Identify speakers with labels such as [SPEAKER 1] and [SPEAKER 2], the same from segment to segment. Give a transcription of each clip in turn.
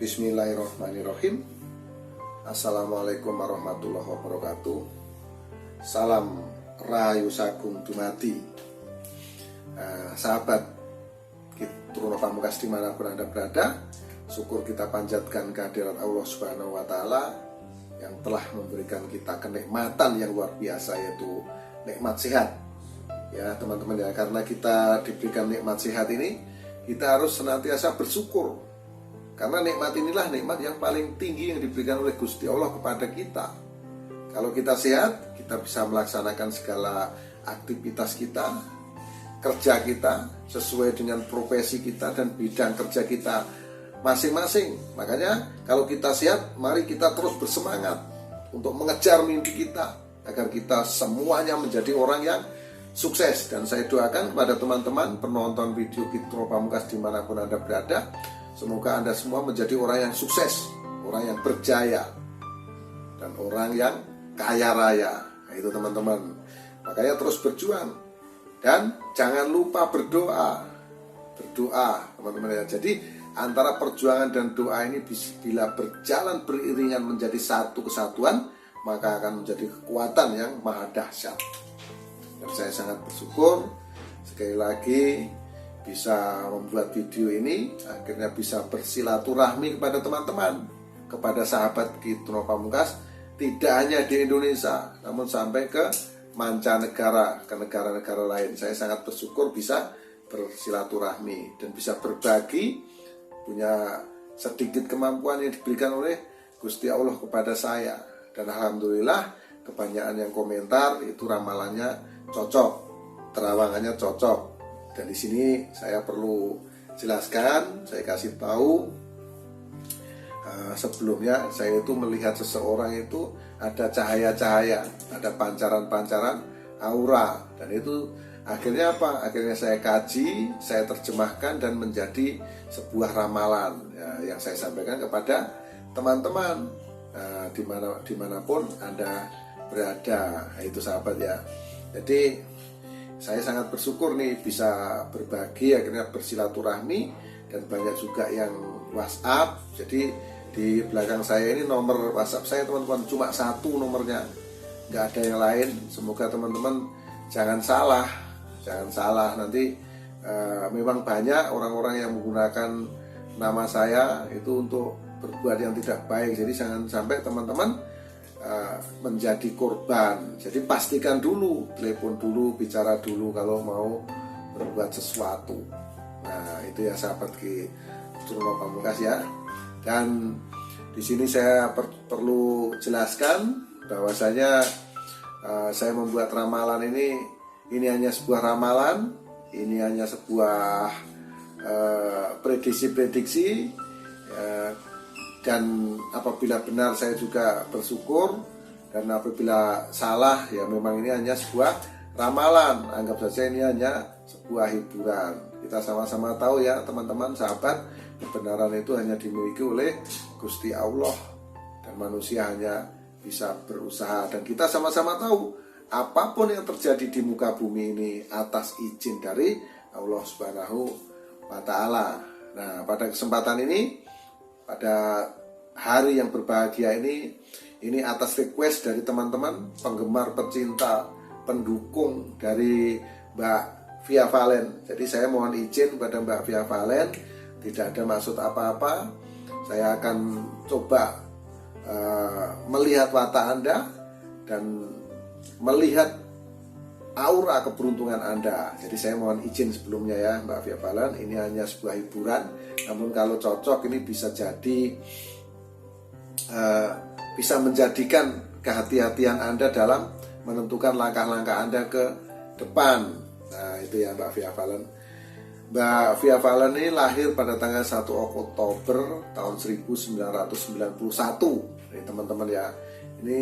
[SPEAKER 1] Bismillahirrahmanirrahim. Assalamualaikum warahmatullahi wabarakatuh. Salam Rahayu Sagung Dumadi. Sahabat Truno Pamungkas dimanapun Anda berada, syukur kita panjatkan kehadirat Allah Subhanahu wa Ta'ala yang telah memberikan kita kenikmatan yang luar biasa, yaitu nikmat sehat. Ya teman-teman ya, karena kita diberikan nikmat sehat ini, kita harus senantiasa bersyukur. Karena nikmat inilah nikmat yang paling tinggi yang diberikan oleh Gusti Allah kepada kita. Kalau kita sehat, kita bisa melaksanakan segala aktivitas kita, kerja kita sesuai dengan profesi kita dan bidang kerja kita masing-masing. Makanya kalau kita sehat, mari kita terus bersemangat untuk mengejar mimpi kita, agar kita semuanya menjadi orang yang sukses. Dan saya doakan kepada teman-teman penonton video Truno Pamungkas dimanapun Anda berada, semoga Anda semua menjadi orang yang sukses, orang yang berjaya, dan orang yang kaya raya. Nah, itu teman-teman. Makanya terus berjuang. Dan jangan lupa berdoa. Berdoa teman-teman ya. Jadi antara perjuangan dan doa ini bila berjalan beriringan menjadi satu kesatuan, maka akan menjadi kekuatan yang maha dahsyat. Dan saya sangat bersyukur sekali lagi bisa membuat video ini, akhirnya bisa bersilaturahmi kepada teman-teman, kepada sahabat Truno Pamungkas, tidak hanya di Indonesia, namun sampai ke mancanegara, ke negara-negara lain. Saya sangat bersyukur bisa bersilaturahmi dan bisa berbagi, punya sedikit kemampuan yang diberikan oleh Gusti Allah kepada saya. Dan alhamdulillah kebanyakan yang komentar itu ramalannya cocok, terawangannya cocok. Dan di sini saya perlu jelaskan, saya kasih tahu, sebelumnya saya itu melihat seseorang itu ada cahaya-cahaya, ada pancaran-pancaran aura, dan itu akhirnya apa? Akhirnya saya kaji, saya terjemahkan dan menjadi sebuah ramalan ya, yang saya sampaikan kepada teman-teman dimanapun Anda berada. Nah, itu sahabat ya. Jadi saya sangat bersyukur nih bisa berbagi, akhirnya bersilaturahmi, dan banyak juga yang WhatsApp. Jadi di belakang saya ini nomor WhatsApp saya teman-teman, cuma satu nomornya, nggak ada yang lain. Semoga teman-teman jangan salah nanti. Memang banyak orang-orang yang menggunakan nama saya itu untuk berbuat yang tidak baik. Jadi jangan sampai teman-teman menjadi korban. Jadi pastikan dulu, telepon dulu, bicara dulu kalau mau berbuat sesuatu. Nah itu ya sahabat Truno Pamungkas ya. Dan di sini saya perlu jelaskan bahwasanya saya membuat ramalan ini hanya sebuah ramalan, ini hanya sebuah prediksi-prediksi. Dan apabila benar saya juga bersyukur, dan apabila salah ya memang ini hanya sebuah ramalan. Anggap saja ini hanya sebuah hiburan. Kita sama-sama tahu ya teman-teman sahabat, kebenaran itu hanya dimiliki oleh Gusti Allah, dan manusia hanya bisa berusaha. Dan kita sama-sama tahu apapun yang terjadi di muka bumi ini atas izin dari Allah Subhanahu wa Ta'ala. Nah pada kesempatan ini, pada hari yang berbahagia ini atas request dari teman-teman penggemar, pecinta, pendukung dari Mbak Via Valen. Jadi saya mohon izin kepada Mbak Via Valen, tidak ada maksud apa-apa. Saya akan coba melihat watak Anda dan melihat aura keberuntungan Anda. Jadi saya mohon izin sebelumnya ya Mbak Via Valen, ini hanya sebuah hiburan. Namun kalau cocok ini bisa jadi bisa menjadikan kehati-hatian Anda dalam menentukan langkah-langkah Anda ke depan. Nah itu ya Mbak Via Valen. Mbak Via Valen ini lahir pada tanggal 1 Oktober tahun 1991. Ini teman-teman ya. Ini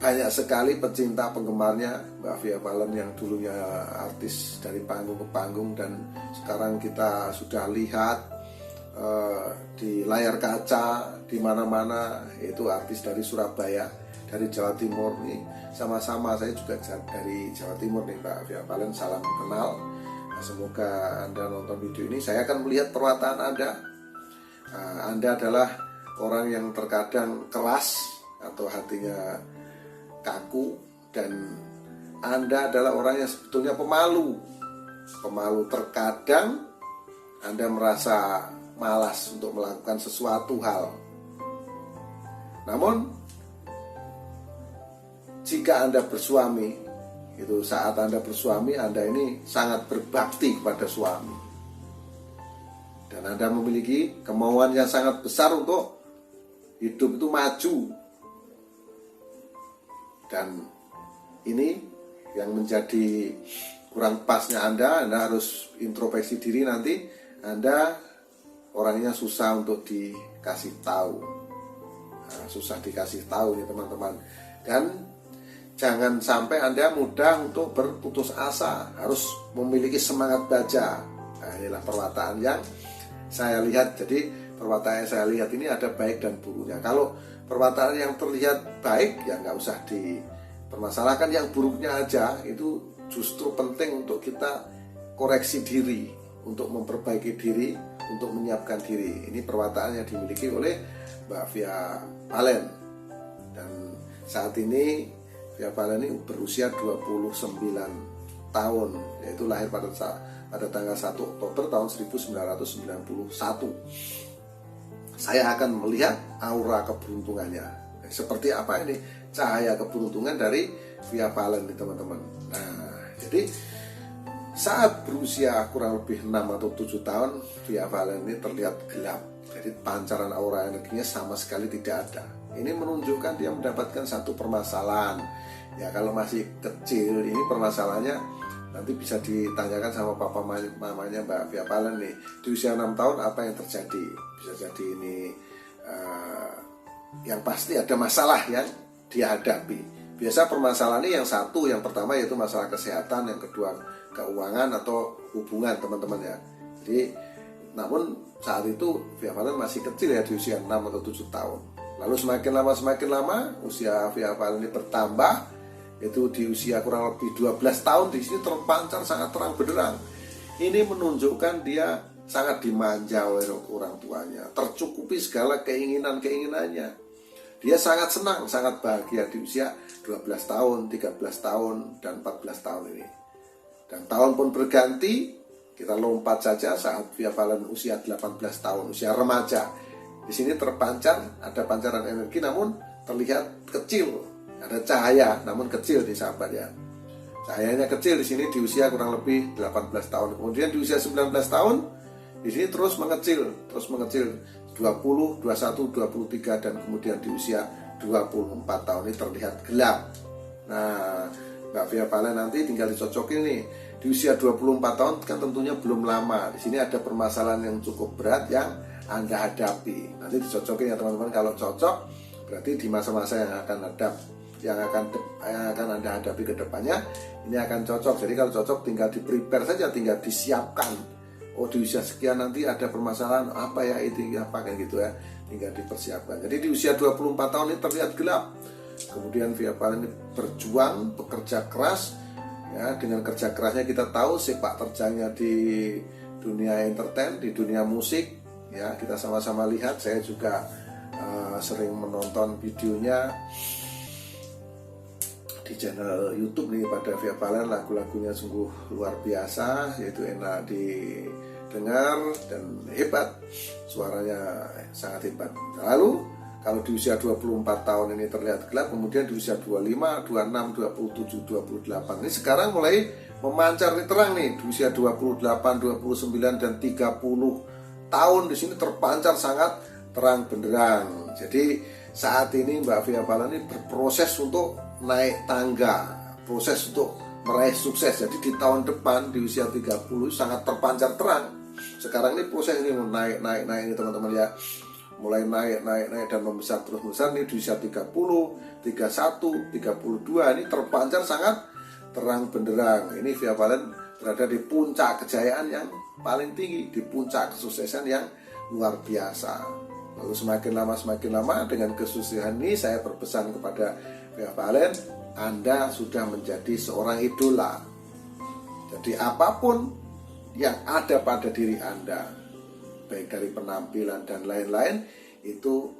[SPEAKER 1] banyak sekali pecinta penggemarnya Mbak Via Valen yang dulunya artis dari panggung ke panggung, dan sekarang kita sudah lihat di layar kaca di mana-mana, yaitu artis dari Surabaya, dari Jawa Timur nih. Sama-sama saya juga dari Jawa Timur nih Mbak Via Valen, salam kenal. semoga Anda nonton video ini, saya akan melihat perwataan Anda. Anda adalah orang yang terkadang keras atau hatinya kaku, dan Anda adalah orang yang sebetulnya pemalu. Terkadang Anda merasa malas untuk melakukan sesuatu hal. Namun jika Anda bersuami, itu saat Anda bersuami, Anda ini sangat berbakti kepada suami, dan Anda memiliki kemauan yang sangat besar untuk hidup itu maju. Dan ini yang menjadi kurang pasnya Anda harus introspeksi diri. Nanti Anda orangnya susah untuk dikasih tahu, susah dikasih tahu nih teman-teman. Dan jangan sampai Anda mudah untuk berputus asa, harus memiliki semangat baja. Nah, inilah perwataan yang saya lihat. Jadi perwataan yang saya lihat ini ada baik dan buruknya. Kalau perwataan yang terlihat baik, ya nggak usah dipermasalahkan. Yang buruknya aja itu justru penting untuk kita koreksi diri, untuk memperbaiki diri, untuk menyiapkan diri. Ini perwataan yang dimiliki oleh Mbak Via Valen. Dan saat ini Via Valen ini berusia 29 tahun, yaitu lahir pada tanggal 1 Oktober tahun 1991. Saya akan melihat aura keberuntungannya. Seperti apa ini cahaya keberuntungan dari Via Valen nih teman-teman. Nah, jadi saat berusia kurang lebih 6 atau 7 tahun, Via Valen ini terlihat gelap. Jadi pancaran aura energinya sama sekali tidak ada. Ini menunjukkan dia mendapatkan satu permasalahan. Ya, kalau masih kecil, ini permasalahannya nanti bisa ditanyakan sama papa mamanya Mbak Via Valen nih. Di usia 6 tahun apa yang terjadi? Bisa jadi ini yang pasti ada masalah yang dia hadapi. Biasa permasalahan ini yang satu, yang pertama yaitu masalah kesehatan, yang kedua keuangan atau hubungan teman-teman ya. Jadi namun saat itu Via Valen masih kecil ya, di usia 6 atau 7 tahun. Lalu semakin lama usia Via Valen ini bertambah, itu di usia kurang lebih 12 tahun di sini terpancar sangat terang benderang. Ini menunjukkan dia sangat dimanja oleh orang tuanya, tercukupi segala keinginannya. Dia sangat senang, sangat bahagia di usia 12 tahun, 13 tahun, dan 14 tahun ini. Dan tahun pun berganti, kita lompat saja saat Via Valen usia 18 tahun, usia remaja. Di sini terpancar, ada pancaran energi namun terlihat kecil. Ada cahaya namun kecil di sahabat ya. Cahayanya kecil di sini di usia kurang lebih 18 tahun. Kemudian di usia 19 tahun di sini terus mengecil 20, 21, 23, dan kemudian di usia 24 tahun ini terlihat gelap. Nah, Mbak Via Valen nanti tinggal dicocokin nih. Di usia 24 tahun kan tentunya belum lama. Di sini ada permasalahan yang cukup berat yang Anda hadapi. Nanti dicocokin ya teman-teman. Kalau cocok berarti di masa-masa yang akan Anda hadapi ke depannya ini akan cocok. Jadi kalau cocok tinggal di-prepare saja, tinggal disiapkan. Oh, di usia sekian nanti ada permasalahan apa ya, itu apa kayak gitu ya, tinggal dipersiapkan. Jadi di usia 24 tahun ini terlihat gelap. Kemudian Via Valen ini berjuang, bekerja keras ya. Dengan kerja kerasnya kita tahu sepak terjangnya di dunia entertain, di dunia musik ya. Kita sama-sama lihat. Saya juga sering menonton videonya di channel YouTube nih pada Via Valen. Lagu-lagunya sungguh luar biasa, yaitu enak didengar dan hebat, suaranya sangat hebat. Lalu kalau di usia 24 tahun ini terlihat gelap, kemudian di usia 25, 26, 27, 28 ini sekarang mulai memancar nih, terang nih. Di usia 28, 29, dan 30 tahun di sini terpancar sangat terang benderang. Jadi saat ini Mbak Via Valen ini berproses untuk naik tangga, proses untuk meraih sukses. Jadi di tahun depan di usia 30 sangat terpancar terang. Sekarang ini proses ini naik ini teman-teman ya. Mulai naik dan membesar terus besar nih di usia 30, 31, 32 ini terpancar sangat terang benderang. Ini Via Valen berada di puncak kejayaan yang paling tinggi, di puncak kesuksesan yang luar biasa. Lalu semakin lama dengan kesuksesan ini, saya berpesan kepada Via Valen, Anda sudah menjadi seorang idola. Jadi apapun yang ada pada diri Anda, baik dari penampilan dan lain-lain, itu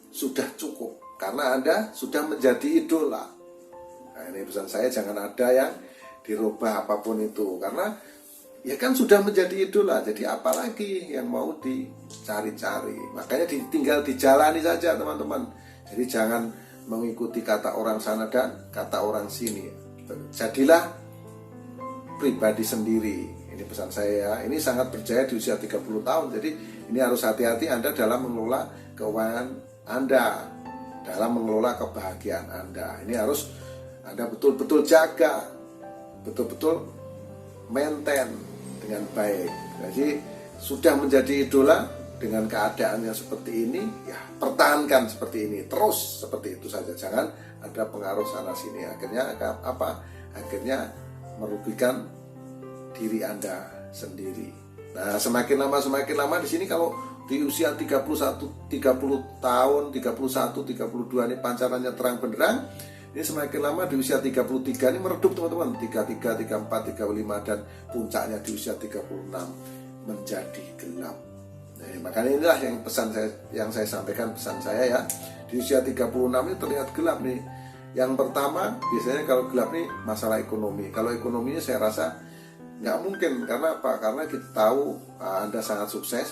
[SPEAKER 1] sudah cukup karena Anda sudah menjadi idola. Nah, ini pesan saya, jangan ada yang dirubah apapun itu, karena ya kan sudah menjadi idola, jadi apalagi yang mau dicari-cari. Makanya tinggal dijalani saja teman-teman. Jadi jangan mengikuti kata orang sana dan kata orang sini. Jadilah pribadi sendiri. Ini pesan saya ya. Ini sangat berjaya di usia 30 tahun. Jadi ini harus hati-hati Anda dalam mengelola keuangan Anda, dalam mengelola kebahagiaan Anda. Ini harus Anda betul-betul jaga, betul-betul maintain dengan baik. Jadi sudah menjadi idola dengan keadaannya seperti ini, ya pertahankan seperti ini, terus seperti itu saja. Jangan ada pengaruh sana sini. Akhirnya apa? Akhirnya merugikan diri Anda sendiri. Nah, semakin lama di sini, kalau di usia 30 tahun, 31, 32 ini pancarannya terang benderang. Ini semakin lama di usia 33 ini meredup teman-teman. 33, 34, 35 dan puncaknya di usia 36 menjadi gelap. Nah, makanya inilah yang saya sampaikan, pesan saya ya. Di usia 36 ini terlihat gelap nih. Yang pertama, biasanya kalau gelap nih masalah ekonomi. Kalau ekonominya saya rasa nggak mungkin. Karena apa? Karena kita tahu Anda sangat sukses.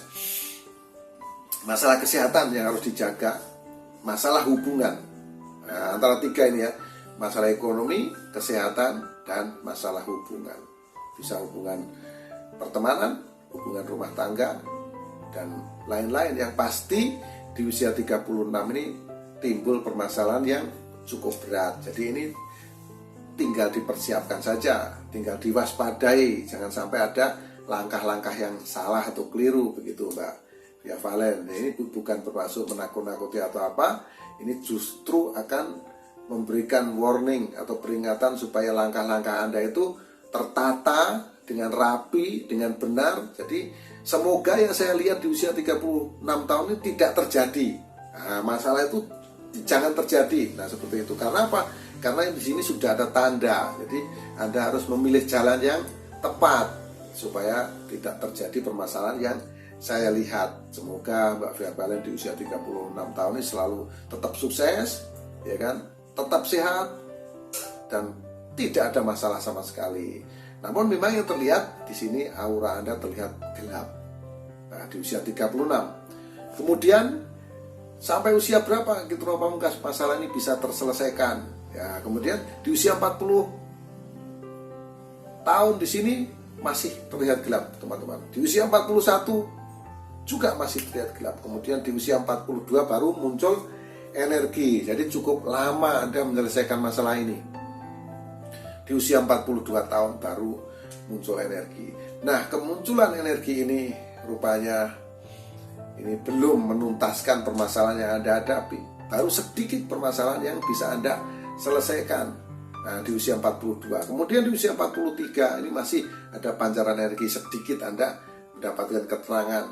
[SPEAKER 1] Masalah kesehatan yang harus dijaga, masalah hubungan. Nah, antara tiga ini ya, masalah ekonomi, kesehatan, dan masalah hubungan. Bisa hubungan pertemanan, hubungan rumah tangga, dan lain-lain. Yang pasti di usia 36 ini timbul permasalahan yang cukup berat. Jadi ini tinggal dipersiapkan saja, tinggal diwaspadai, jangan sampai ada langkah-langkah yang salah atau keliru begitu Mbak Via Valen. Ini bukan bermaksud menakut-nakuti atau apa, ini justru akan memberikan warning atau peringatan supaya langkah-langkah Anda itu tertata dengan rapi, dengan benar. Jadi semoga yang saya lihat di usia 36 tahun ini tidak terjadi. Nah, masalah itu jangan terjadi. Nah, seperti itu. Karena apa? Karena di sini sudah ada tanda. Jadi Anda harus memilih jalan yang tepat supaya tidak terjadi permasalahan yang saya lihat. Semoga Mbak Via Valen di usia 36 tahun ini selalu tetap sukses, ya kan? Tetap sehat dan tidak ada masalah sama sekali. Namun memang yang terlihat di sini aura Anda terlihat gelap. Nah, di usia 36. Kemudian sampai usia berapa gitu Roh Pamungkas masalah ini bisa terselesaikan? Ya, kemudian di usia 40 tahun di sini masih terlihat gelap, teman-teman. Di usia 41 juga masih terlihat gelap. Kemudian di usia 42 baru muncul energi. Jadi cukup lama Anda menyelesaikan masalah ini. Di usia 42 tahun baru muncul energi. Nah, kemunculan energi ini rupanya ini belum menuntaskan permasalahan yang Anda hadapi. Baru sedikit permasalahan yang bisa Anda selesaikan. Nah, di usia 42. Kemudian di usia 43 ini masih ada pancaran energi sedikit, Anda mendapatkan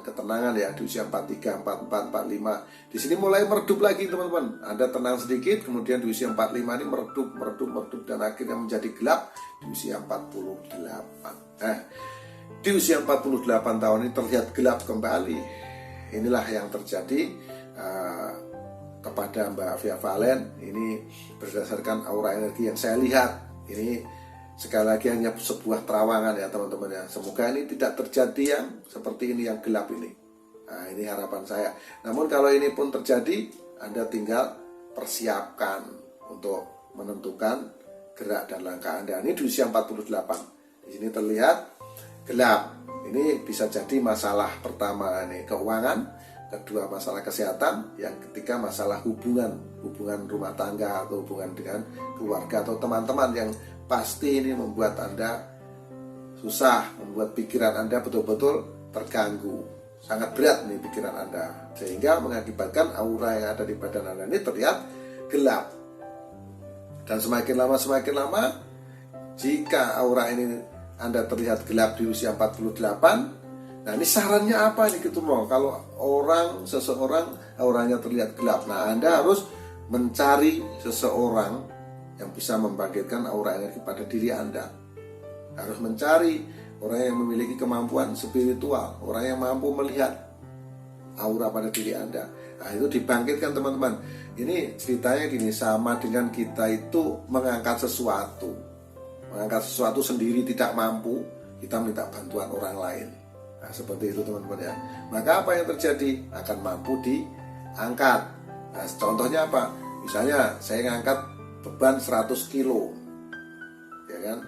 [SPEAKER 1] ketenangan ya di usia 43, 44, 45. Di sini mulai meredup lagi teman-teman. Anda tenang sedikit, kemudian di usia 45 ini meredup dan akhirnya menjadi gelap di usia 48. Nah, di usia 48 tahun ini terlihat gelap kembali. Inilah yang terjadi kepada Mbak Via Valen. Ini berdasarkan aura energi yang saya lihat. Ini sekali lagi hanya sebuah terawangan ya teman-teman ya. Semoga ini tidak terjadi yang seperti ini, yang gelap ini. Nah, ini harapan saya. Namun kalau ini pun terjadi, Anda tinggal persiapkan untuk menentukan gerak dan langkah Anda. Ini di usia 48. Di sini terlihat gelap. Ini bisa jadi masalah pertama ini keuangan, kedua masalah kesehatan, yang ketiga masalah hubungan rumah tangga atau hubungan dengan keluarga atau teman-teman yang pasti ini membuat Anda susah, membuat pikiran Anda betul-betul terganggu. Sangat berat nih pikiran Anda, sehingga mengakibatkan aura yang ada di badan Anda ini terlihat gelap. Dan semakin lama, jika aura ini Anda terlihat gelap di usia 48, nah ini sarannya apa nih gitu loh? Kalau seseorang auranya terlihat gelap, nah Anda harus mencari seseorang yang bisa membangkitkan aura energi pada diri Anda. Harus mencari orang yang memiliki kemampuan spiritual, orang yang mampu melihat aura pada diri Anda. Nah, itu dibangkitkan teman-teman. Ini ceritanya gini, sama dengan kita itu mengangkat sesuatu. Mengangkat sesuatu sendiri tidak mampu, kita minta bantuan orang lain. Nah, seperti itu teman-teman ya. Maka apa yang terjadi? Akan mampu diangkat. Nah, contohnya apa? Misalnya saya ngangkat beban 100 kilo, ya kan?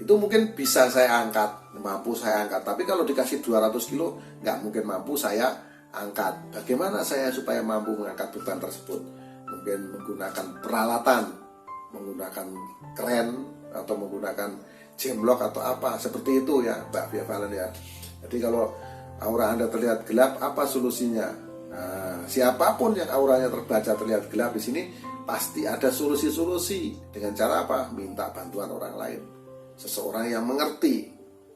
[SPEAKER 1] Itu mungkin bisa saya angkat, mampu saya angkat. Tapi kalau dikasih 200 kilo, nggak mungkin mampu saya angkat. Bagaimana saya supaya mampu mengangkat beban tersebut? Mungkin menggunakan peralatan, menggunakan kren, atau menggunakan jemblok atau apa. Seperti itu ya Mbak Via Valen ya. Jadi kalau aura Anda terlihat gelap, apa solusinya? Nah, siapapun yang auranya terbaca terlihat gelap di sini, pasti ada solusi-solusi. Dengan cara apa? Minta bantuan orang lain. Seseorang yang mengerti.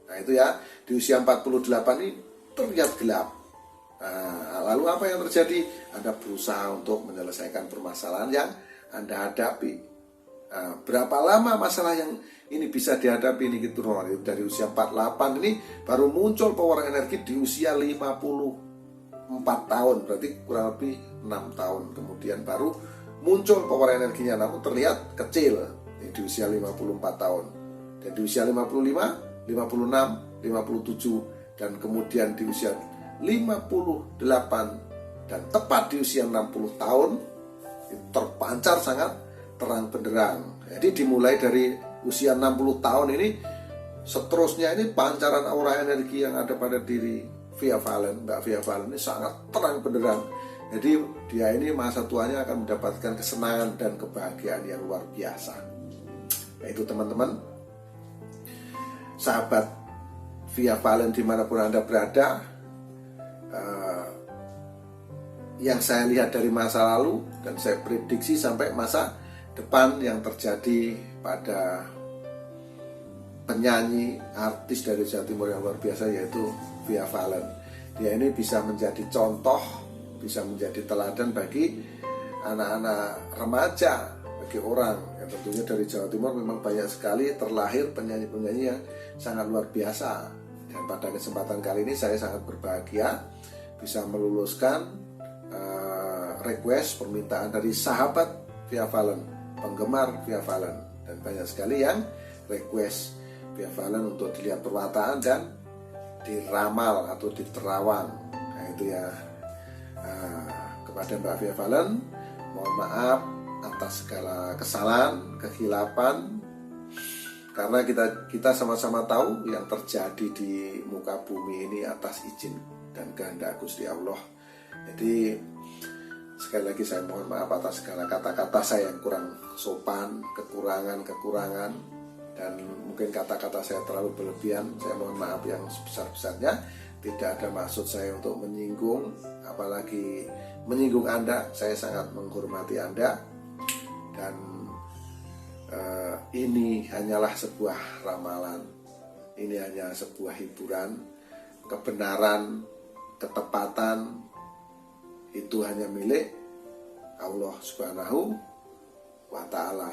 [SPEAKER 1] Nah itu ya, di usia 48 ini terlihat gelap. Nah, lalu apa yang terjadi? Anda berusaha untuk menyelesaikan permasalahan yang Anda hadapi. Nah, berapa lama masalah yang ini bisa dihadapi ini gitu? Dari usia 48 ini baru muncul power energi di usia 54 tahun, berarti kurang lebih 6 tahun kemudian baru muncul power energinya, namun terlihat kecil di usia 54 tahun. Dan di usia 55, 56, 57 dan kemudian di usia 58 dan tepat di usia 60 tahun itu terpancar sangat terang benderang. Jadi dimulai dari usia 60 tahun ini, seterusnya ini pancaran aura energi yang ada pada diri Via Valen, Mbak Via Valen ini sangat terang benderang. Jadi dia ini masa tuanya akan mendapatkan kesenangan dan kebahagiaan yang luar biasa. Yaitu teman-teman, sahabat Via Valen dimanapun Anda berada, yang saya lihat dari masa lalu dan saya prediksi sampai masa depan yang terjadi pada penyanyi artis dari Jawa Timur yang luar biasa, yaitu Via Valen. Dia ini bisa menjadi contoh, bisa menjadi teladan bagi anak-anak remaja, bagi orang yang tentunya dari Jawa Timur memang banyak sekali terlahir penyanyi-penyanyi yang sangat luar biasa. Dan pada kesempatan kali ini saya sangat berbahagia bisa meluluskan request permintaan dari sahabat Via Valen, penggemar Via Valen, dan banyak sekali yang request Via Valen untuk dilihat perwataan dan diramal atau diterawang. Nah itu ya, kepada Mbak Via Valen mohon maaf atas segala kesalahan, kehilapan, karena kita sama-sama tahu yang terjadi di muka bumi ini atas izin dan kehendak Gusti Allah. Jadi sekali lagi saya mohon maaf atas segala kata-kata saya yang kurang sopan, kekurangan, dan mungkin kata-kata saya terlalu berlebihan. Saya mohon maaf yang sebesar-besarnya. Tidak ada maksud saya untuk menyinggung, apalagi menyinggung Anda. Saya sangat menghormati Anda, dan ini hanyalah sebuah ramalan, ini hanya sebuah hiburan. Kebenaran, ketepatan itu hanya milik Allah Subhanahu wa Ta'ala.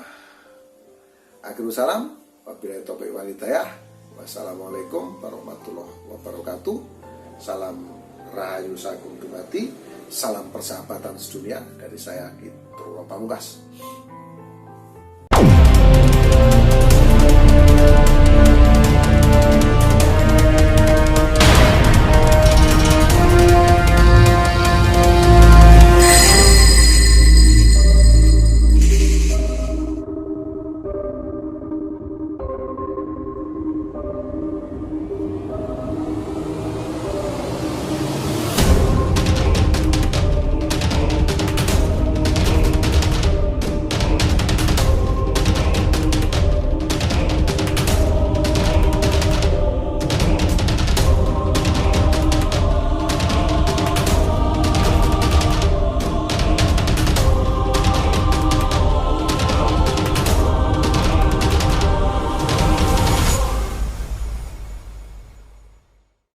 [SPEAKER 1] Akhirul salam, wabillahi taufiq wal hidayah. Wassalamualaikum warahmatullahi wabarakatuh. Salam rahayu sagung dumadi, salam persahabatan sedunia dari saya, Kitro Pamungkas.